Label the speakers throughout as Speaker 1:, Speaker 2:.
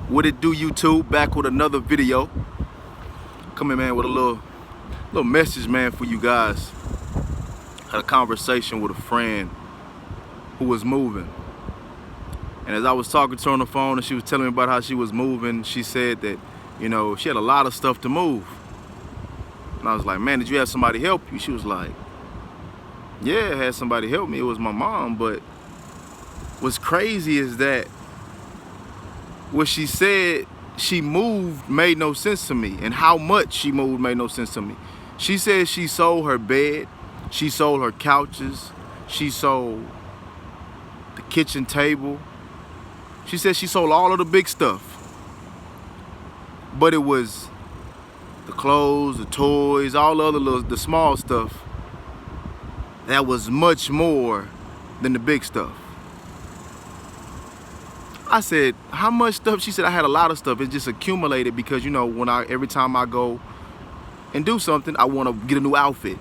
Speaker 1: What it do, YouTube? Back with another video. Coming, man, with a little message, man, for you guys. Had a conversation with a friend who was moving, and as I was talking to her on the phone and she was telling me about how she was moving, she said that, you know, she had a lot of stuff to move. And I was like, man, did you have somebody help you? She was like, yeah, I had somebody help me. It was my mom. But what's crazy is that what she said she moved made no sense to me, and how much she moved made no sense to me. She said she sold her bed, she sold her couches, she sold the kitchen table. She said she sold all of the big stuff, but it was the clothes, the toys, all the other the small stuff that was much more than the big stuff. I said, how much stuff? She said, I had a lot of stuff. It just accumulated because, you know, every time I go and do something, I want to get a new outfit.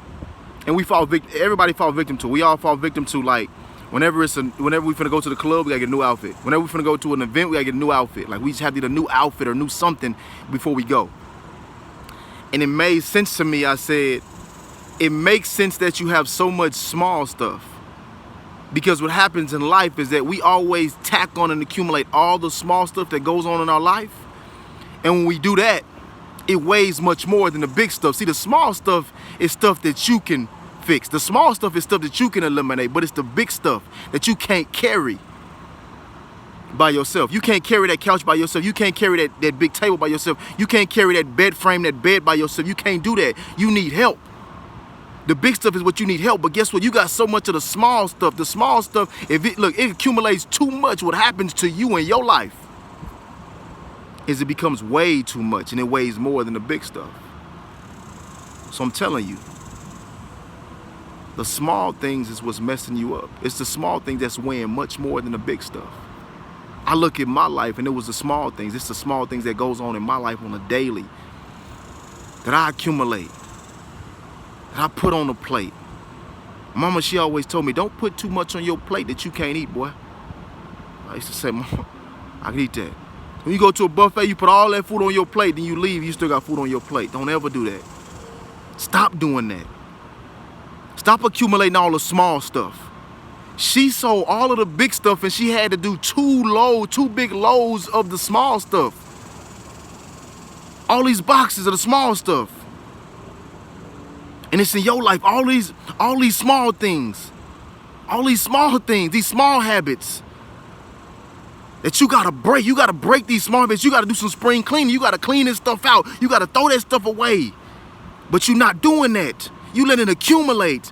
Speaker 1: And everybody fall victim to. We all fall victim to, like, whenever we finna go to the club, we gotta get a new outfit. Whenever we finna go to an event, we gotta get a new outfit. Like, we just have to get a new outfit or new something before we go. And it made sense to me. I said, it makes sense that you have so much small stuff. Because what happens in life is that we always tack on and accumulate all the small stuff that goes on in our life. And when we do that, it weighs much more than the big stuff. See, the small stuff is stuff that you can fix. The small stuff is stuff that you can eliminate, but it's the big stuff that you can't carry by yourself. You can't carry that couch by yourself. You can't carry that big table by yourself. You can't carry that bed frame, that bed by yourself. You can't do that. You need help. The big stuff is what you need help, but guess what? You got so much of the small stuff. The small stuff, if it accumulates too much, what happens to you in your life is it becomes way too much, and it weighs more than the big stuff. So I'm telling you, the small things is what's messing you up. It's the small things that's weighing much more than the big stuff. I look at my life, and it was the small things. It's the small things that goes on in my life on a daily that I accumulate, that I put on the plate. Mama, she always told me, don't put too much on your plate that you can't eat, boy. I used to say, Mama, I can eat that. When you go to a buffet, you put all that food on your plate, then you leave, you still got food on your plate. Don't ever do that. Stop doing that. Stop accumulating all the small stuff. She sold all of the big stuff, and she had to do two big loads of the small stuff. All these boxes of the small stuff. And it's in your life, all these small things, these small habits that you gotta break. You gotta break these small habits. You gotta do some spring cleaning. You gotta clean this stuff out. You gotta throw that stuff away. But you're not doing that. You let it accumulate.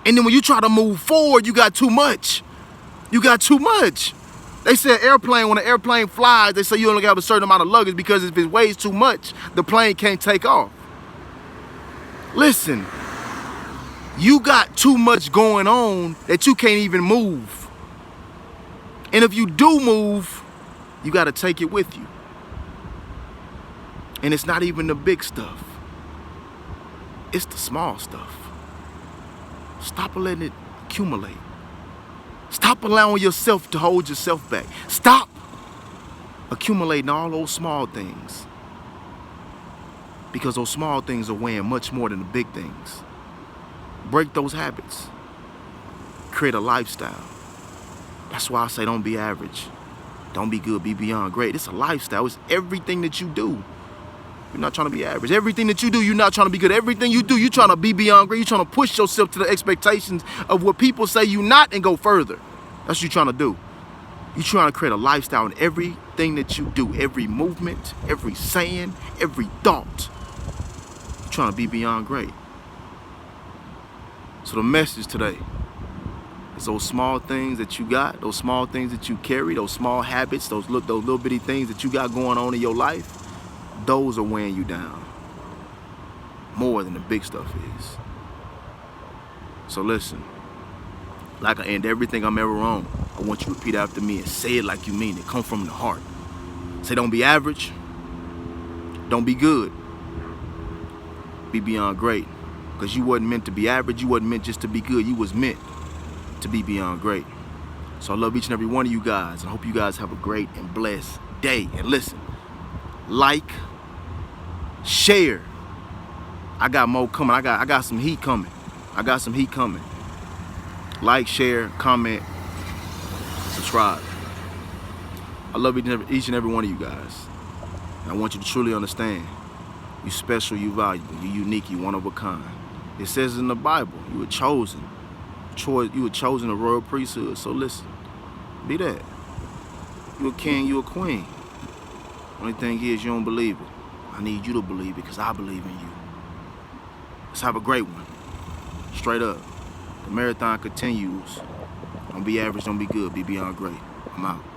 Speaker 1: And then when you try to move forward, you got too much. You got too much. They say when an airplane flies, they say you only have a certain amount of luggage, because if it weighs too much, the plane can't take off. Listen, you got too much going on that you can't even move. And if you do move, you got to take it with you. And it's not even the big stuff. It's the small stuff. Stop letting it accumulate. Stop allowing yourself to hold yourself back. Stop accumulating all those small things. Because those small things are weighing much more than the big things. Break those habits. Create a lifestyle. That's why I say don't be average. Don't be good, be beyond great. It's a lifestyle. It's everything that you do. You're not trying to be average. Everything that you do, you're not trying to be good. Everything you do, you're trying to be beyond great. You're trying to push yourself to the expectations of what people say you're not and go further. That's what you're trying to do. You're trying to create a lifestyle in everything that you do. Every movement, every saying, every thought. Trying to be beyond great. So the message today is those small things that you got, those small things that you carry, those small habits, those little bitty things that you got going on in your life, those are weighing you down more than the big stuff is. So listen, like I end everything I'm ever on, I want you to repeat after me and say it like you mean it. Come from the heart. Say, don't be average. Don't be good. Be beyond great. Because you wasn't meant to be average. You wasn't meant just to be good. You was meant to be beyond great. So I love each and every one of you guys. And I hope you guys have a great and blessed day. And listen, like, share. I got more coming. I got some heat coming. I got some heat coming. Like, share, comment, subscribe. I love each and every one of you guys. And I want you to truly understand, you special, you valuable, you unique, you one of a kind. It says in the Bible, you were chosen. You were chosen a royal priesthood. So listen, be that. You a king, you a queen. Only thing is, you don't believe it. I need you to believe it because I believe in you. Let's have a great one. Straight up. The marathon continues. Don't be average, don't be good. Be beyond great. I'm out.